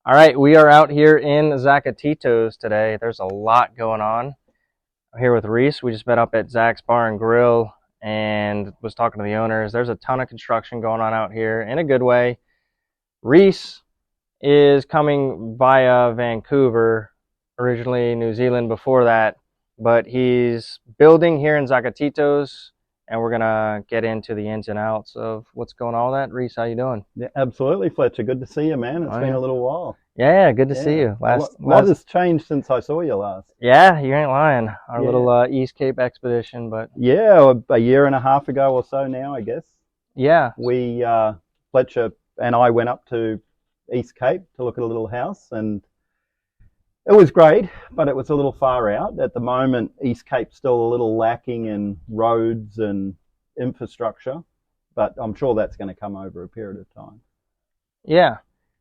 All right, we are out here in Zacatitos today. There's a lot going on. I'm here with Reese. We just met up at Zach's Bar and Grill and was talking to the owners. There's a ton of construction going on out here in a good way. Reese is coming via Vancouver, originally New Zealand before that, but he's building here in Zacatitos, and we're gonna get into the ins and outs of what's going on with that. Reese, how you doing? Yeah, absolutely, Fletcher. Good to see you, man. It's been a little while. Yeah, good to see Yeah. you. What has changed since I saw you last? Yeah, you ain't lying. Our Yeah. little East Cape expedition, but Yeah, a year and a half ago or so now, I guess. yeah, We, Fletcher and I went up to East Cape to look at a little house, and it was great, but it was a little far out. At the moment, East Cape's still a little lacking in roads and infrastructure, but I'm sure that's going to come over a period of time. yeah.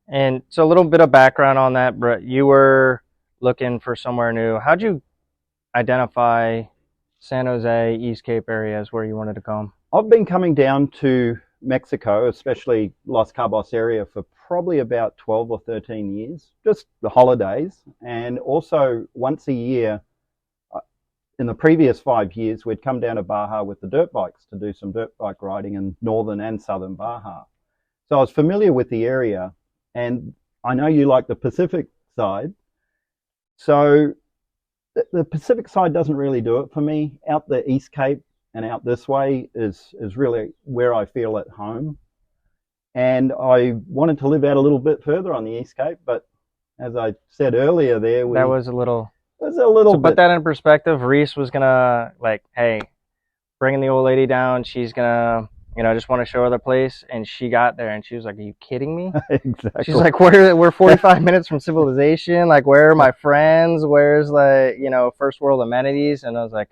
And so a little bit of background on that, Brett. You were looking for somewhere new. How'd you identify San Jose, East Cape areas where you wanted to come? I've been coming down to Mexico, especially Los Cabos area, for probably about 12 or 13 years, just the holidays. And also once a year, in the previous 5 years, we'd come down to Baja with the dirt bikes to do some dirt bike riding in northern and southern Baja. So I was familiar with the area, and I know you like the Pacific side. So the Pacific side doesn't really do it for me. Out the East Cape and out this way is really where I feel at home. And I wanted to live out a little bit further on the East Cape, but as I said earlier there, That was a little. to put that in perspective, Reese was gonna like, hey, bringing the old lady down. She's gonna, just want to show her the place. And she got there and she was like, "Are you kidding me?" Exactly. She's like, we're 45 minutes from civilization. Like, where are my friends? Where's first world amenities? And I was like,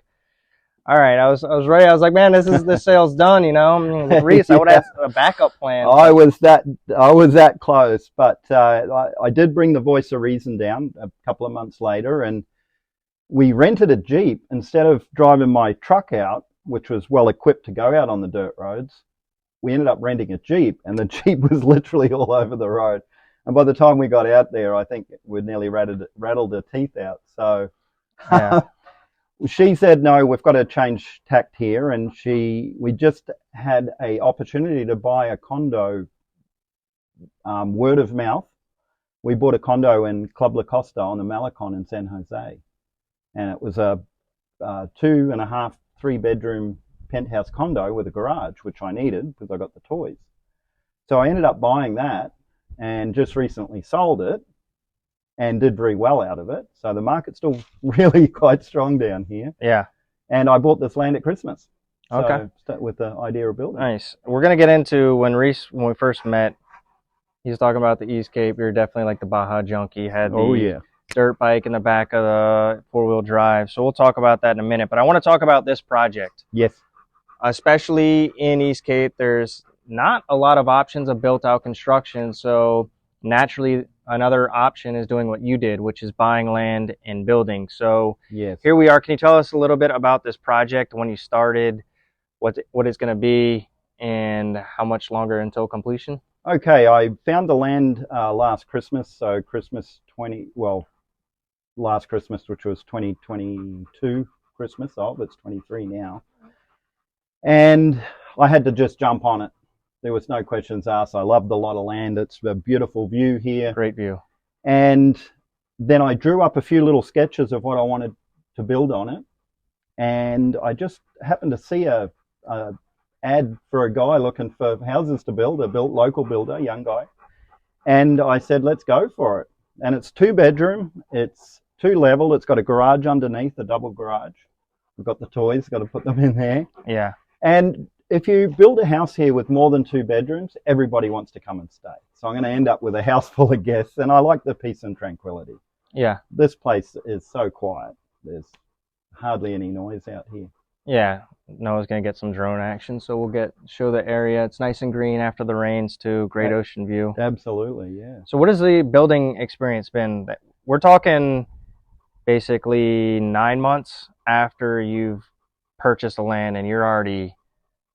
all right, I was ready. I was like, man, this sale's done, With Reese, I would have a backup plan. I was that close, but I did bring the voice of reason down a couple of months later, and we rented a Jeep instead of driving my truck out, which was well equipped to go out on the dirt roads. We ended up renting a Jeep, and the Jeep was literally all over the road. And by the time we got out there, I think we'd nearly rattled her teeth out. So yeah. She said, no, we've got to change tact here. And we just had a opportunity to buy a condo, word of mouth. We bought a condo in Club La Costa on the Malecon in San Jose. And it was a 2.5, 3-bedroom penthouse condo with a garage, which I needed because I got the toys. So I ended up buying that and just recently sold it and did very well out of it. So the market's still really quite strong down here. Yeah. And I bought this land at Christmas. Okay. So with the idea of building. Nice. We're going to get into when we first met, he was talking about the East Cape. You're definitely like the Baja junkie. Had the dirt bike in the back of the 4-wheel drive. So we'll talk about that in a minute. But I want to talk about this project. Yes. Especially in East Cape, there's not a lot of options of built-out construction. So naturally, another option is doing what you did, which is buying land and building. So yes. Here we are. Can you tell us a little bit about this project, when you started, what it's going to be, and how much longer until completion? Okay, I found the land last Christmas. So last Christmas, which was 2022 Christmas. It's 23 now. And I had to just jump on it. There was no questions asked. I loved the lot of land. It's a beautiful view here. Great view. And then I drew up a few little sketches of what I wanted to build on it. And I just happened to see a ad for a guy looking for houses to build, local builder, young guy. And I said, let's go for it. And it's 2-bedroom. It's 2-level. It's got a garage underneath, a double garage. We've got the toys, got to put them in there. Yeah. And if you build a house here with more than 2 bedrooms, everybody wants to come and stay. So I'm going to end up with a house full of guests, and I like the peace and tranquility. Yeah. This place is so quiet. There's hardly any noise out here. Yeah. Noah's going to get some drone action, so we'll show the area. It's nice and green after the rains too. Great ocean view. Absolutely, yeah. So what has the building experience been? We're talking basically 9 months after you've purchased the land, and you're already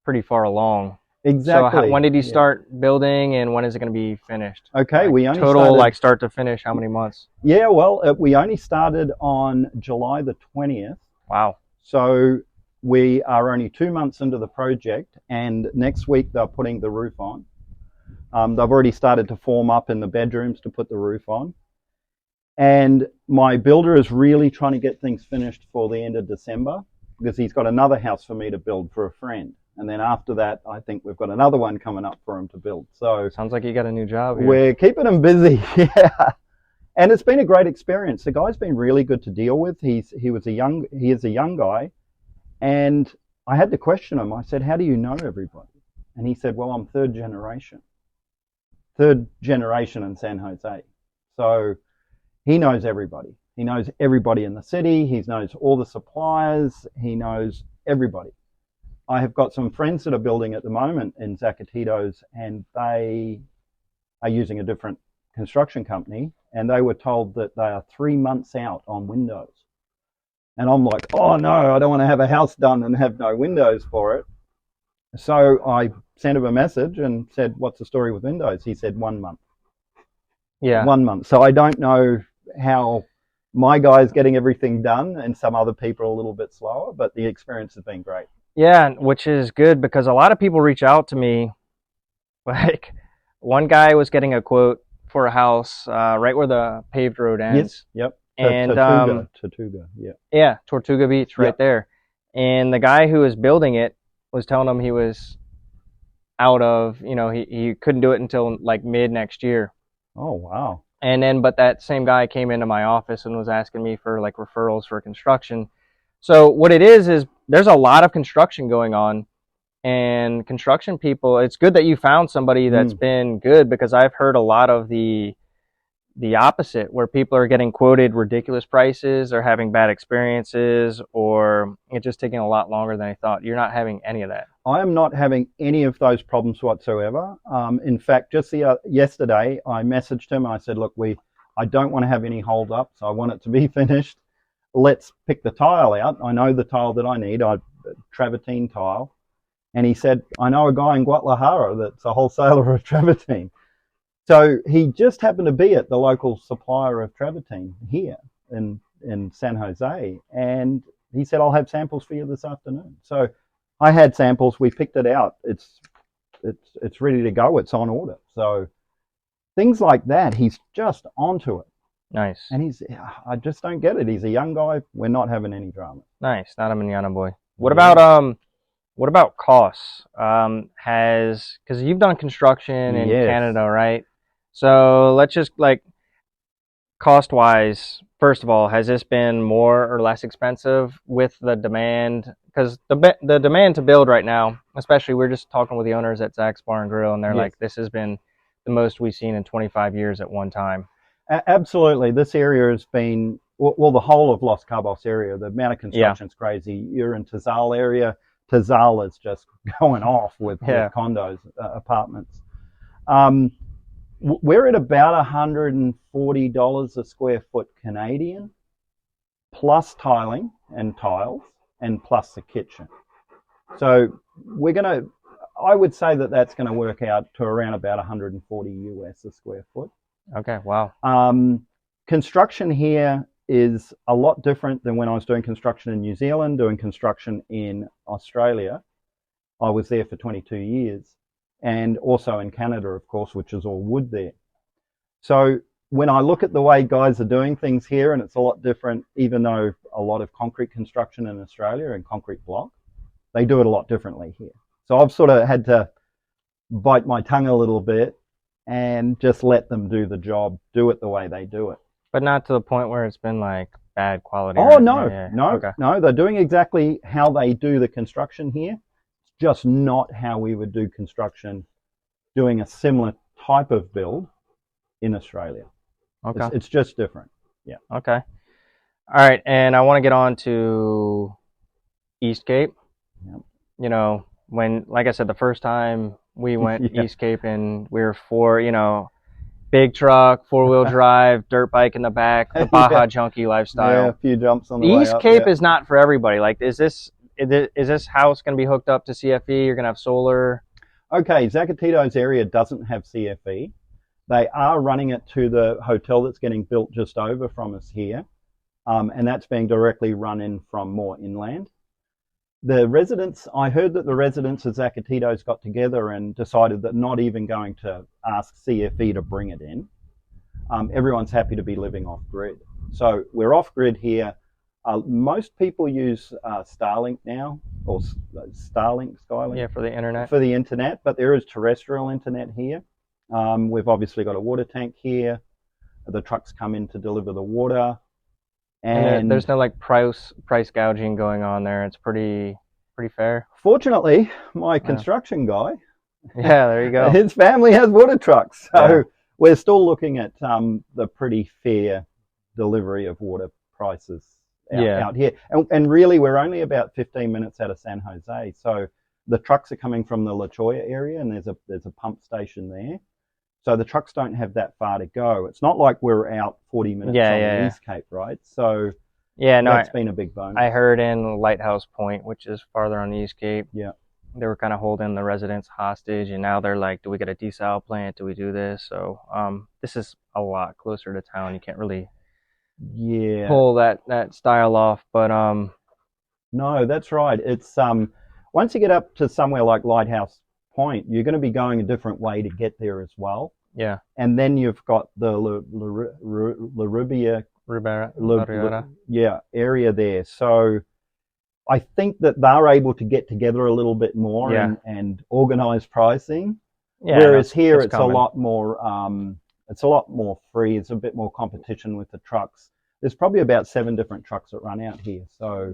pretty far along. Exactly. when did you Yeah. start building, and when is it going to be finished? Okay, Like, we only total, started. like start to finish, how many months? Yeah, well, we only started on July the 20th. Wow. So we are only 2 months into the project, and next week they're putting the roof on. They've already started to form up in the bedrooms to put the roof on. And my builder is really trying to get things finished for the end of December, because he's got another house for me to build for a friend. And then after that, I think we've got another one coming up for him to build. So Sounds like you got a new job here. we're keeping him busy. Yeah. And it's been a great experience. The guy's been really good to deal with. He is a young guy. And I had to question him. I said, "How do you know everybody?" And he said, "Well, I'm third generation in San Jose." So he knows everybody. He knows everybody in the city. He knows all the suppliers. He knows everybody. I have got some friends that are building at the moment in Zacatitos, and they are using a different construction company, and they were told that they are 3 months out on windows. And I'm like, oh no, I don't want to have a house done and have no windows for it. So I sent him a message and said, "What's the story with windows?" He said 1 month. Yeah. 1 month. So I don't know how my guy's getting everything done, and some other people are a little bit slower, but the experience has been great. Yeah, which is good, because a lot of people reach out to me. Like, one guy was getting a quote for a house right where the paved road ends. Yes, yep. And Tortuga, yeah. Yeah, Tortuga Beach right Yep. there. And the guy who was building it was telling him he was out of, he couldn't do it until like mid next year. Oh, wow. And then, but that same guy came into my office and was asking me for like referrals for construction. So what it is there's a lot of construction going on, and construction people, it's good that you found somebody that's been good, because I've heard a lot of the opposite, where people are getting quoted ridiculous prices or having bad experiences, or it's just taking a lot longer than I thought. You're not having any of that. I am not having any of those problems whatsoever. In fact, just yesterday, I messaged him. I said, "Look, I don't want to have any hold-ups. I want it to be finished. Let's pick the tile out. I know the tile that I need, travertine tile." And he said, "I know a guy in Guadalajara that's a wholesaler of travertine." So he just happened to be at the local supplier of travertine here in San Jose, and he said, "I'll have samples for you this afternoon." So I had samples. We picked it out. It's ready to go. It's on order. So things like that, he's just onto it. Nice. And I just don't get it. He's a young guy. We're not having any drama. Nice. Not a manana boy. What about costs? Because you've done construction in Canada, right? So let's just, like, cost-wise, first of all, has this been more or less expensive with the demand? Because the demand to build right now, especially, we're just talking with the owners at Zach's Bar and Grill, and they're like, this has been the most we've seen in 25 years at one time. Absolutely. This area has been, well, the whole of Los Cabos area, the amount of construction is crazy. You're in Tazal area. Tazal is just going off with condos, apartments. We're at about $140 a square foot Canadian, plus tiling and tiles, and plus the kitchen. So I would say that that's going to work out to around about 140 US a square foot. Okay, wow. Construction here is a lot different than when I was doing construction in New Zealand, doing construction in Australia. I was there for 22 years. And also in Canada, of course, which is all wood there. So when I look at the way guys are doing things here, and it's a lot different, even though a lot of concrete construction in Australia and concrete block, they do it a lot differently here. So I've sort of had to bite my tongue a little bit and just let them do the job, do it the way they do it. But not to the point where it's been like bad quality. Oh, no. They're doing exactly how they do the construction here. Just not how we would do construction doing a similar type of build in Australia. Okay. It's just different. Yeah. Okay. All right. And I want to get on to East Cape. Yep. You know, like I said, the first time we went East Cape, and we were big truck, 4-wheel drive, dirt bike in the back, the Baja junkie lifestyle. Yeah, a few jumps on the way East up, Cape is not for everybody. Like, is this house going to be hooked up to CFE? You're going to have solar? Okay, Zacatitos area doesn't have CFE. They are running it to the hotel that's getting built just over from us here, and that's being directly run in from more inland. The residents, I heard that the residents of Zacatitos got together and decided that not even going to ask CFE to bring it in. Everyone's happy to be living off grid. So we're off grid here. Most people use Starlink now, or Skylink, Yeah, for the internet. for the internet, but there is terrestrial internet here. We've obviously got a water tank here. The trucks come in to deliver the water. And there's no like price gouging going on there. It's pretty fair. Fortunately, my construction guy, Yeah, there you go. his family has water trucks. So we're still looking at the pretty fair delivery of water prices out here. And really, we're only about 15 minutes out of San Jose. So the trucks are coming from the La Cholla area, and there's a pump station there. So the trucks don't have that far to go. It's not like we're out 40 minutes on the East Cape, right? So that's been a big bonus. I heard in Lighthouse Point, which is farther on the East Cape, they were kind of holding the residents hostage, and now they're like, do we get a desal plant? Do we do this? So this is a lot closer to town. You can't really pull that style off. But no, that's right. It's once you get up to somewhere like Lighthouse Point, you're going to be going a different way to get there as well. Yeah. And then you've got the area there. So I think that they're able to get together a little bit more and organize pricing. Yeah, whereas here it's a lot more free. It's a bit more competition with the trucks. There's probably about 7 different trucks that run out here. So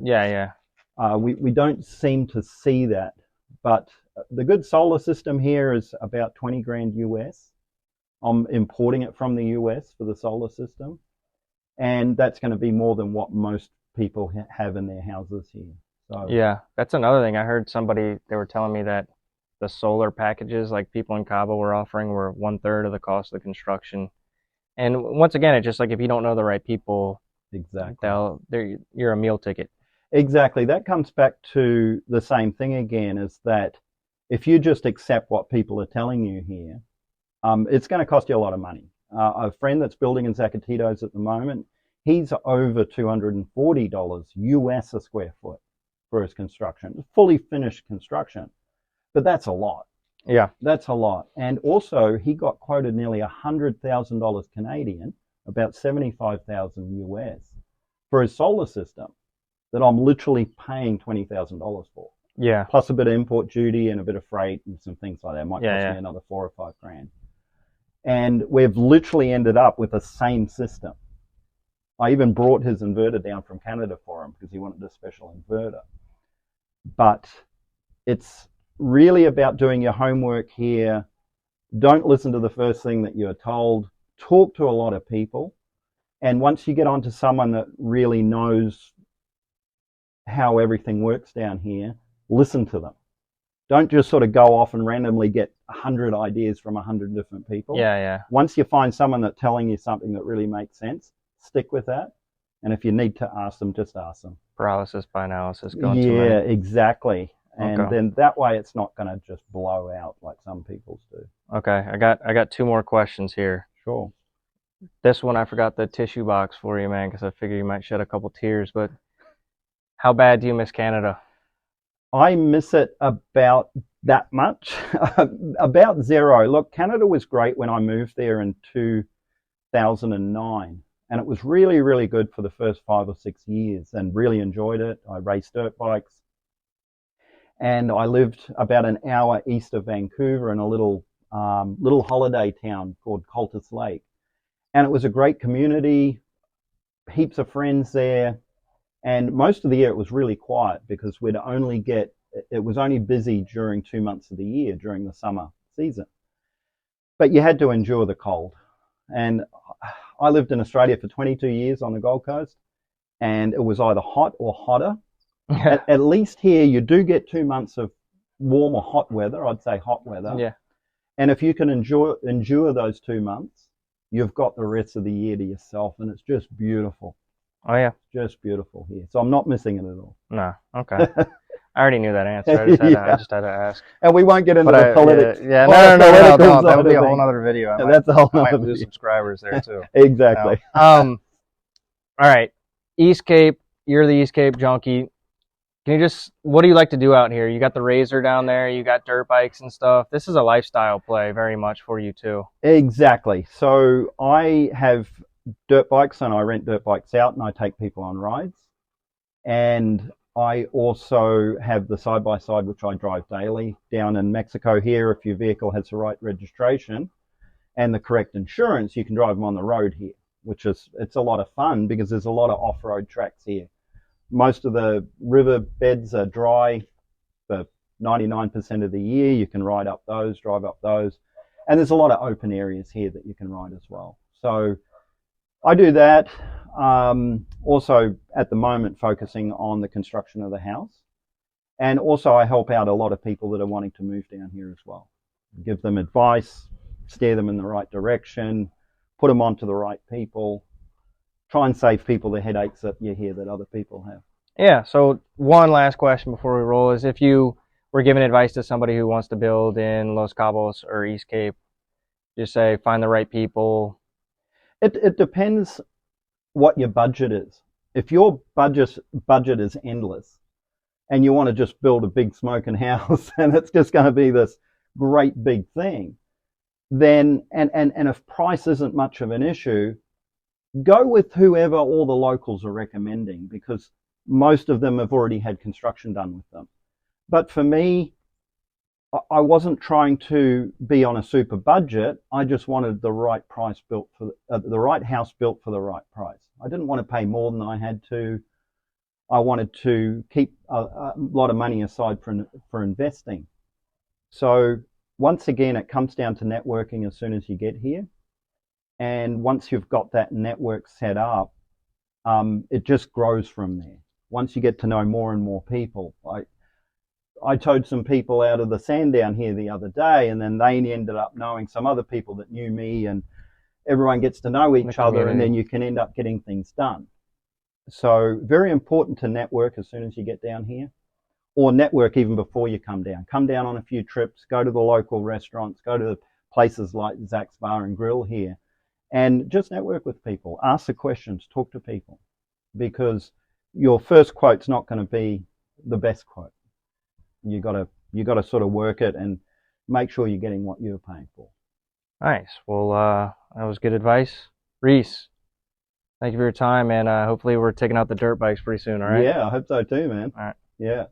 we don't seem to see that. But the good solar system here is about 20 grand US. I'm importing it from the US for the solar system. And that's going to be more than what most people have in their houses here. So yeah, that's another thing. I heard they were telling me that the solar packages like people in Cabo were offering were 1/3 of the cost of the construction. And once again, it's just like if you don't know the right people, you're a meal ticket. Exactly. That comes back to the same thing again, is that if you just accept what people are telling you here, it's going to cost you a lot of money. A friend that's building in Zacatitos at the moment, he's over $240 US a square foot for his construction, fully finished construction. But that's a lot. Yeah. That's a lot. And also, he got quoted nearly $100,000 Canadian, about $75,000 US, for his solar system that I'm literally paying $20,000 for. Yeah. Plus a bit of import duty and a bit of freight and some things like that. It might cost me another 4 or 5 grand. And we've literally ended up with the same system. I even brought his inverter down from Canada for him because he wanted a special inverter. But it's really about doing your homework here. Don't listen to the first thing that you're told. Talk to a lot of people. And once you get onto someone that really knows how everything works down here, listen to them. Don't just sort of go off and randomly get 100 ideas from 100 different people. Yeah. Once you find someone that's telling you something that really makes sense, stick with that. And if you need to ask them, just ask them. Paralysis by analysis. Yeah, exactly. And then that way it's not going to just blow out like some people's do. Okay, I got 2 more questions here. Sure. This one I forgot the tissue box for you, man, because I figured you might shed a couple tears. But how bad do you miss Canada? I miss it about that much, about 0. Look, Canada was great when I moved there in 2009. And it was really, really good for the first 5 or 6 years and really enjoyed it. I raced dirt bikes. And I lived about an hour east of Vancouver in a little holiday town called Cultus Lake. And it was a great community, heaps of friends there. And most of the year it was really quiet because it was only busy during 2 months of the year during the summer season. But you had to endure the cold. And I lived in Australia for 22 years on the Gold Coast, and it was either hot or hotter. At least here you do get 2 months of warm or hot weather. I'd say hot weather. Yeah. And if you can endure those 2 months, you've got the rest of the year to yourself, and it's just beautiful. Oh yeah, just beautiful here. So I'm not missing it at all. No, okay. I already knew that answer. I just had to, I just had to ask. And we won't get into But the politics. yeah, no. That would be a whole nother video. That's a whole I nother might lose video. subscribers there too. Exactly. All right, East Cape. You're the East Cape junkie. Can you just, what do you like to do out here? You got the Razor down there. You got dirt bikes and stuff. This is a lifestyle play very much for you too. Exactly. So I have dirt bikes and I rent dirt bikes out and I take people on rides. And I also have the side-by-side, which I drive daily down in Mexico here. If your vehicle has the right registration and the correct insurance, you can drive them on the road here, which is, it's a lot of fun because there's a lot of off-road tracks here. Most of the river beds are dry for 99% of the year. You can ride up those, drive up those. And there's a lot of open areas here that you can ride as well. So I do that. Also, at the moment, focusing on the construction of the house. And also, I help out a lot of people that are wanting to move down here as well. Give them advice, steer them in the right direction, put them onto the right people. Try and save people the headaches that you hear that other people have. Yeah, so one last question before we roll is, if you were giving advice to somebody who wants to build in Los Cabos or East Cape, just say find the right people. It depends what your budget is. If your budget is endless and you want to just build a big smoking house and it's just going to be this great big thing, then and if price isn't much of an issue, go with whoever all the locals are recommending, because most of them have already had construction done with them. But for me, I wasn't trying to be on a super budget. I just wanted the right price built for the right house built for the right price. I didn't want to pay more than I had to. I wanted to keep a lot of money aside for investing. So once again, it comes down to networking as soon as you get here. And once you've got that network set up, it just grows from there. Once you get to know more and more people. I towed some people out of the sand down here the other day, and then they ended up knowing some other people that knew me, and everyone gets to know each other, and then you can end up getting things done. So very important to network as soon as you get down here, or network even before you come down. Come down on a few trips, go to the local restaurants, go to places like Zac's Bar and Grill here, and just network with people. Ask the questions, talk to people, because your first quote's not going to be the best quote. You got to sort of work it and make sure you're getting what you're paying for. Nice. Well, that was good advice. Reese, thank you for your time, and hopefully we're taking out the dirt bikes pretty soon, all right? Yeah, I hope so too, man. All right. Yeah.